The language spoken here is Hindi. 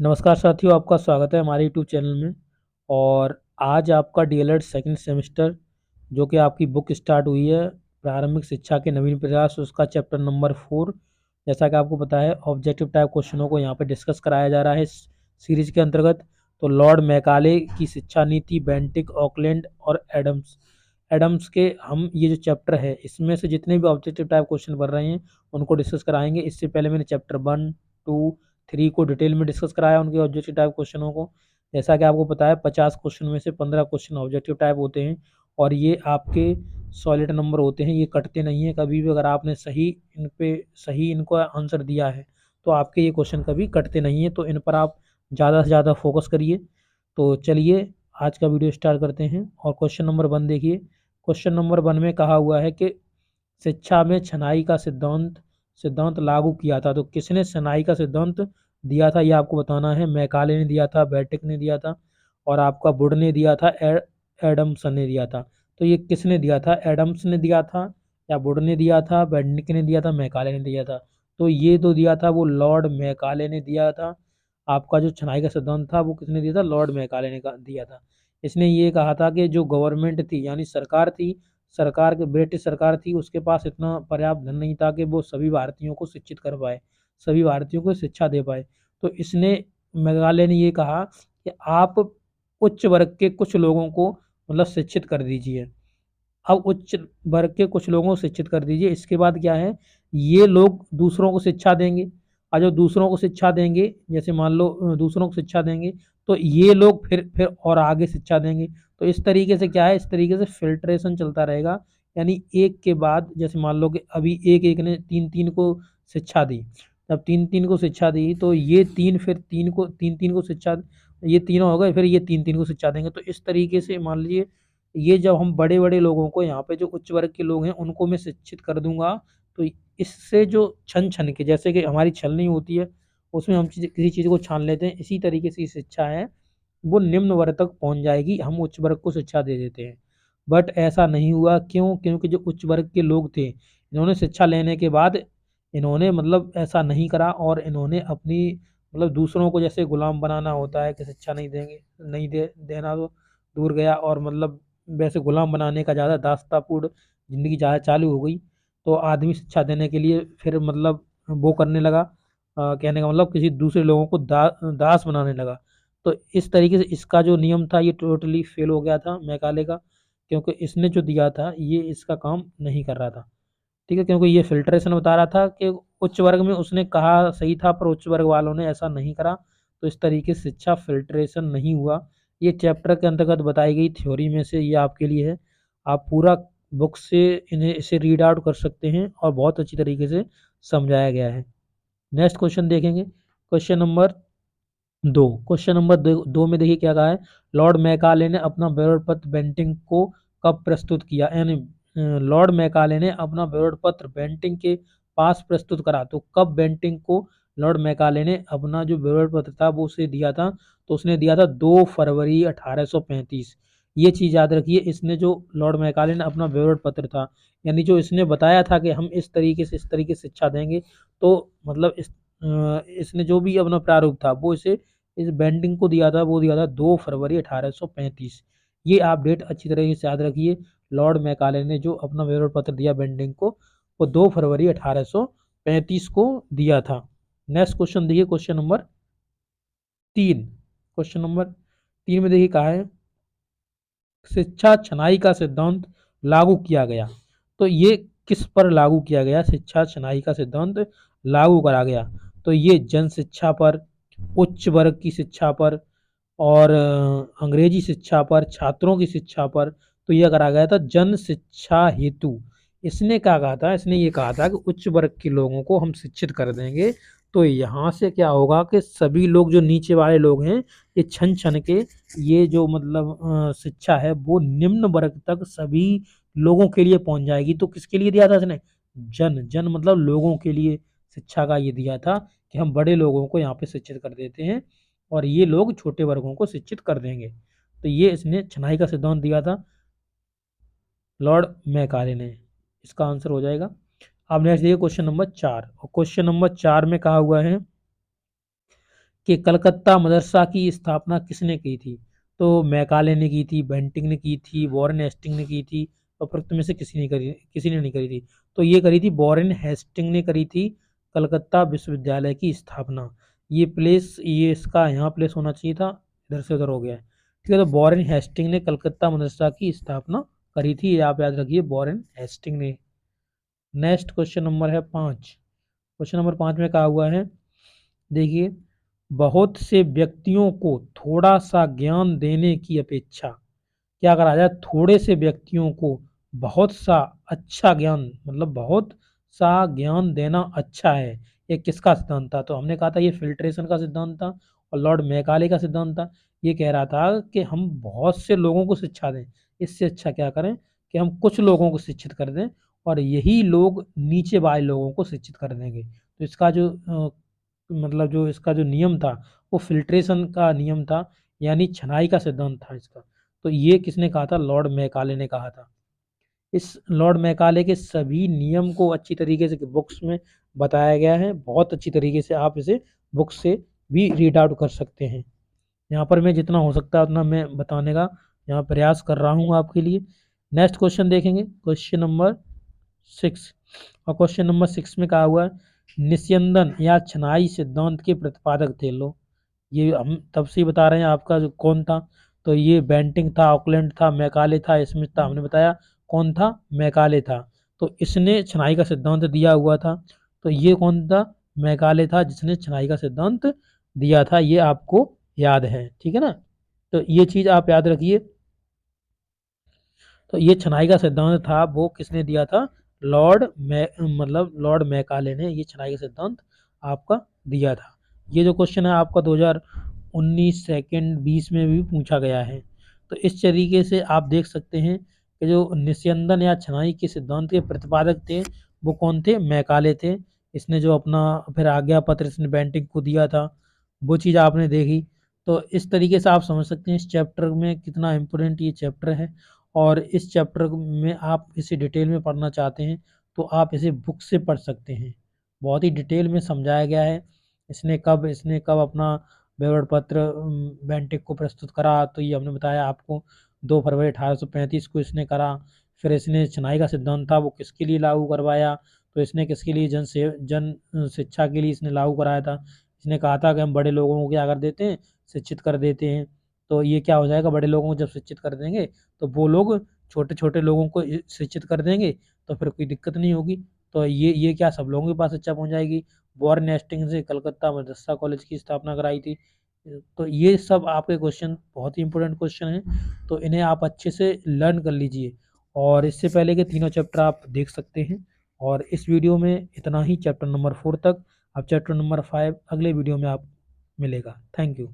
नमस्कार साथियों, आपका स्वागत है हमारे यूट्यूब चैनल में। और आज आपका डीएलएड सेकंड सेमेस्टर जो कि आपकी बुक स्टार्ट हुई है प्रारंभिक शिक्षा के नवीन प्रयास, उसका चैप्टर नंबर 4। जैसा कि आपको पता है, ऑब्जेक्टिव टाइप क्वेश्चनों को यहाँ पे डिस्कस कराया जा रहा है इस सीरीज के अंतर्गत। तो लॉर्ड मैकाले की शिक्षा नीति, बेंटिक, ऑकलैंड और एडम्स एडम्स के हम ये जो चैप्टर है इसमें से जितने भी ऑब्जेक्टिव टाइप क्वेश्चन बन रहे हैं उनको डिस्कस कराएंगे। इससे पहले मैंने चैप्टर 1, 2, 3 को डिटेल में डिस्कस कराया उनके ऑब्जेक्टिव टाइप क्वेश्चनों को। जैसा कि आपको पता है 50 क्वेश्चन में से 15 क्वेश्चन ऑब्जेक्टिव टाइप होते हैं और ये आपके सॉलिड नंबर होते हैं, ये कटते नहीं है कभी भी। अगर आपने सही इनको आंसर दिया है तो आपके ये क्वेश्चन कभी कटते नहीं है, तो इन पर आप ज़्यादा से ज़्यादा फोकस करिए। तो चलिए आज का वीडियो स्टार्ट करते हैं। और क्वेश्चन नंबर 1 देखिए। क्वेश्चन नंबर 1 में कहा हुआ है कि शिक्षा में छनाई का सिद्धांत सिद्धांत लागू किया था। तो किसने छनाई का सिद्धांत दिया था ये आपको बताना है। मैकाले ने दिया था, बेटिक ने दिया था और आपका वुड ने दिया था, एडम्सन ने दिया था। तो ये किसने दिया था? एडम्स ने दिया था या वुड ने दिया था, बेंटिक ने दिया था, मैकाले ने दिया था? तो ये तो दिया था वो लॉर्ड मैकाले ने दिया था। आपका जो छनाई का सिद्धांत था वो किसने दिया था? लॉर्ड मैकाले ने दिया था। इसने ये कहा था कि जो गवर्नमेंट थी यानी सरकार थी, सरकार के ब्रिटिश सरकार थी, उसके पास इतना पर्याप्त धन नहीं था कि वो सभी भारतीयों को शिक्षित कर पाए, सभी भारतीयों को शिक्षा दे पाए। तो इसने मेघालय ने ये कहा कि आप उच्च वर्ग के कुछ लोगों को मतलब शिक्षित कर दीजिए। अब उच्च वर्ग के कुछ लोगों को शिक्षित कर दीजिए, इसके बाद क्या है, ये लोग दूसरों को शिक्षा देंगे। और जो दूसरों को शिक्षा देंगे, जैसे मान लो दूसरों को शिक्षा देंगे तो ये लोग फिर और आगे शिक्षा देंगे। तो इस तरीके से क्या है, इस तरीके से फिल्ट्रेशन चलता रहेगा। यानी एक के बाद जैसे मान लो कि अभी एक एक ने तीन तीन को शिक्षा दी, जब तीन तीन को शिक्षा दी तो ये तीन फिर तीन तीन को शिक्षा, ये तीनों हो गए, फिर ये तीन तीन को शिक्षा देंगे। तो इस तरीके से मान लीजिए ये जब हम बड़े बड़े लोगों को, यहाँ पे जो उच्च वर्ग के लोग हैं उनको मैं शिक्षित कर दूंगा, तो इससे जो छन छन के, जैसे कि हमारी छलनी होती है उसमें हम किसी चीज़ को छान लेते हैं, इसी तरीके से शिक्षा है वो निम्न वर्ग तक पहुंच जाएगी, हम उच्च वर्ग को शिक्षा दे देते हैं। बट ऐसा नहीं हुआ, क्यों? क्योंकि जो उच्च वर्ग के लोग थे इन्होंने शिक्षा लेने के बाद इन्होंने मतलब ऐसा नहीं करा और इन्होंने अपनी मतलब दूसरों को जैसे गुलाम बनाना होता है कि शिक्षा नहीं देंगे, नहीं दे देना तो दूर गया, और मतलब वैसे गुलाम बनाने का ज़्यादा दास्तापूर्ण ज़िंदगी ज़्यादा चालू हो गई। तो आदमी शिक्षा देने के लिए फिर मतलब वो करने लगा, कहने का मतलब किसी दूसरे लोगों को दास बनाने लगा। तो इस तरीके से इसका जो नियम था ये टोटली फेल हो गया था मैकाले का, क्योंकि इसने जो दिया था ये इसका काम नहीं कर रहा था। ठीक है, क्योंकि ये फिल्ट्रेशन बता रहा था कि उच्च वर्ग में उसने कहा सही था पर उच्च वर्ग वालों ने ऐसा नहीं करा। तो इस तरीके से शिक्षा फिल्ट्रेशन नहीं हुआ। ये चैप्टर के अंतर्गत बताई गई थ्योरी में से ये आपके लिए है। आप पूरा बुक से इसे रीड आउट कर सकते हैं और बहुत अच्छी तरीके से समझाया गया है। नेक्स्ट क्वेश्चन देखेंगे। क्वेश्चन नंबर दो में देखिए क्या कहा है। लॉर्ड मैकाले ने अपना विरोध पत्र बेंटिंग को कब प्रस्तुत किया? यानी लॉर्ड मैकाले ने अपना विरोध पत्र बेंटिंग के पास प्रस्तुत करा। तो कब बेंटिंग को लॉर्ड मैकाले ने अपना जो विरोध पत्र था वो उसे दिया था? तो उसने दिया था 2 फरवरी 1835। ये चीज़ याद रखिए, इसने जो लॉर्ड मैकाले ने अपना विरोध पत्र था, यानी जो इसने बताया था कि हम इस तरीके से शिक्षा देंगे, तो मतलब इसने जो भी अपना प्रारूप था वो इस बेंटिंग को दिया था, वो दिया था 2 फरवरी 1835। ये आप डेट अच्छी तरीके से याद रखिए। लॉर्ड मैकाले ने जो अपना विरोध पत्र दिया बेंटिंग को, वो 2 फरवरी 1835 को दिया था। नेक्स्ट क्वेश्चन देखिए, क्वेश्चन नंबर 3 में देखिए कहा है शिक्षा छनाई का सिद्धांत लागू किया गया। तो ये किस पर लागू किया गया? शिक्षा छनाई का सिद्धांत लागू करा गया। तो ये जन शिक्षा पर, उच्च वर्ग की शिक्षा पर और अंग्रेजी शिक्षा पर, छात्रों की शिक्षा पर। तो यह करा गया था जन शिक्षा हेतु। इसने क्या कहा था? इसने ये कहा था कि उच्च वर्ग के लोगों को हम शिक्षित कर देंगे, तो यहाँ से क्या होगा कि सभी लोग जो नीचे वाले लोग हैं ये छन छन के ये जो मतलब शिक्षा है वो निम्न वर्ग तक सभी लोगों के लिए पहुंच जाएगी। तो किसके लिए दिया था इसने? जन जन मतलब लोगों के लिए शिक्षा का ये दिया था कि हम बड़े लोगों को यहाँ पे शिक्षित कर देते हैं और ये लोग छोटे वर्गों को शिक्षित कर देंगे। तो ये इसने छनाई का सिद्धांत दिया था लॉर्ड मैकाले ने। इसका आंसर हो जाएगा। अब नेक्स्ट देखिए क्वेश्चन नंबर 4। और क्वेश्चन नंबर 4 में कहा हुआ है कि कलकत्ता मदरसा की स्थापना किसने की थी? तो मैकाले ने की थी, बेंटिंग ने की थी, वॉरेन हेस्टिंग ने की थी, उपरोक्त में से किसी ने नहीं करी थी। तो ये करी थी वॉरेन हेस्टिंग ने करी थी कलकत्ता विश्वविद्यालय की स्थापना। ये इसका यहाँ प्लेस होना चाहिए था, इधर से उधर हो गया है। ठीक है, तो वॉरेन हेस्टिंग ने कलकत्ता मदरसा की स्थापना करी थी, ये आप याद रखिए, वॉरेन हेस्टिंग ने। नेक्स्ट क्वेश्चन नंबर है 5। क्वेश्चन नंबर 5 में कहा हुआ है, देखिए, बहुत से व्यक्तियों को थोड़ा सा ज्ञान देने की अपेक्षा क्या करा जाए, थोड़े से व्यक्तियों को बहुत सा अच्छा ज्ञान, मतलब बहुत सा ज्ञान देना अच्छा है। ये किसका सिद्धांत था? तो हमने कहा था ये फिल्ट्रेशन का सिद्धांत था और लॉर्ड मैकाले का सिद्धांत था। ये कह रहा था कि हम बहुत से लोगों को शिक्षा दें, इससे अच्छा क्या करें कि हम कुछ लोगों को शिक्षित कर दें और यही लोग नीचे वाले लोगों को शिक्षित कर देंगे। तो इसका जो मतलब जो इसका जो नियम था वो फिल्ट्रेशन का नियम था, यानी छनाई का सिद्धांत था इसका। तो ये किसने कहा था? लॉर्ड मैकाले ने कहा था। इस लॉर्ड मैकाले के सभी नियम को अच्छी तरीके से बुक्स में बताया गया है, बहुत अच्छी तरीके से आप इसे बुक्स से भी रीड आउट कर सकते हैं। यहाँ पर मैं जितना हो सकता है उतना मैं बताने का यहाँ प्रयास कर रहा हूँ आपके लिए। नेक्स्ट क्वेश्चन देखेंगे, क्वेश्चन नंबर 6। और क्वेश्चन नंबर 6 में कहा हुआ है, निस्यंदन या छनाई सिद्धांत के प्रतिपादक थे। लो, ये हम तब से ही बता रहे हैं आपका जो कौन था। तो ये बेंटिंग था, ऑकलैंड था, मैकाले था, स्मिथ था। हमने बताया कौन था? मैकाले था। तो इसने छनाई का सिद्धांत दिया हुआ था। तो ये कौन था? मैकाले था जिसने छनाई का सिद्धांत दिया था, ये आपको याद है, ठीक है ना। तो ये चीज आप याद रखिए। तो ये छनाई का सिद्धांत था वो किसने दिया था? लॉर्ड मैकाले ने ये छनाई का सिद्धांत आपका दिया था। ये जो क्वेश्चन है आपका 2019 सेकंड 20 में भी पूछा गया है। तो इस तरीके से आप देख सकते हैं कि जो निस्यंदन या छनाई के सिद्धांत के प्रतिपादक थे वो कौन थे? मैकाले थे। इसने जो अपना फिर आज्ञा पत्र इसने बेंटिंग को दिया था, वो चीज़ आपने देखी। तो इस तरीके से आप समझ सकते हैं इस चैप्टर में कितना इम्पोर्टेंट ये चैप्टर है। और इस चैप्टर में आप इसे डिटेल में पढ़ना चाहते हैं तो आप इसे बुक से पढ़ सकते हैं। बहुत ही डिटेल में समझाया गया है इसने कब अपना विवरण पत्र बेंटिक को प्रस्तुत करा। तो ये हमने बताया आपको 2 फरवरी 1835 को इसने करा। फिर इसने छनाई का सिद्धांत था वो किसके लिए लागू करवाया? तो इसने किसके लिए? जन शिक्षा के लिए इसने लागू कराया था। इसने कहा था कि हम बड़े लोगों को क्या कर देते हैं? शिक्षित कर देते हैं। तो ये क्या हो जाएगा? बड़े लोगों को जब शिक्षित कर देंगे तो वो लोग छोटे छोटे लोगों को शिक्षित कर देंगे, तो फिर कोई दिक्कत नहीं होगी। तो ये क्या सब लोगों के पास शिक्षा पहुंच जाएगी। वॉरेन हेस्टिंग्स ने कलकत्ता मदरसा कॉलेज की स्थापना कराई थी। तो ये सब आपके क्वेश्चन बहुत ही इंपॉर्टेंट क्वेश्चन हैं, तो इन्हें आप अच्छे से लर्न कर लीजिए। और इससे पहले के तीनों चैप्टर आप देख सकते हैं। और इस वीडियो में इतना ही, चैप्टर नंबर 4 तक। अब चैप्टर नंबर 5 अगले वीडियो में आप मिलेगा। Thank you.